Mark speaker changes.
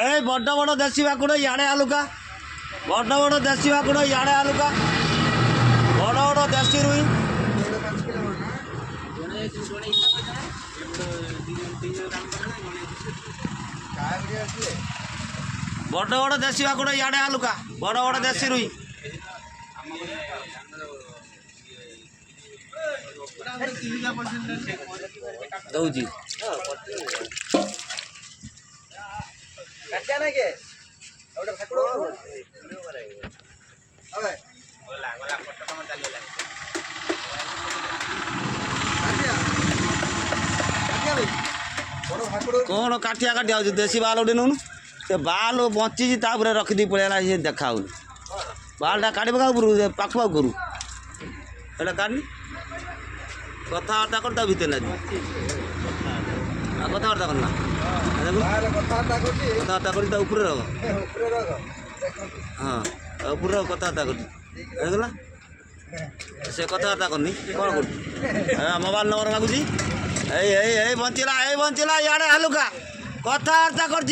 Speaker 1: এই বড় বড় দেশি ভাকুড় ইয়াড়ে আলুকা বড় বড় দেশি ভাকুড় ইয়াড়ে আলুকা বড় বড় দেশি রুই বড় বড় দেশি ভাকুড় ইয়াড়ে আলুকা বড় বড় দেশি রুই দৌজি कौन काटिया काटिया हो देसी बाल उठे नौन से बाल बची तापर रखिदी पड़ेगा ये देखा बालटा काट पाख पाख करू एटा काटनी कथबार्ता कर भितर ना कथबार्ता करना कथबार्ता कर रख हाँ ऊपर कथबार्ता कर से कथबार्ता करनी कौन कर मोबाइल नंबर मागुची बंचिला याड़े हालुका कथबार्ता कर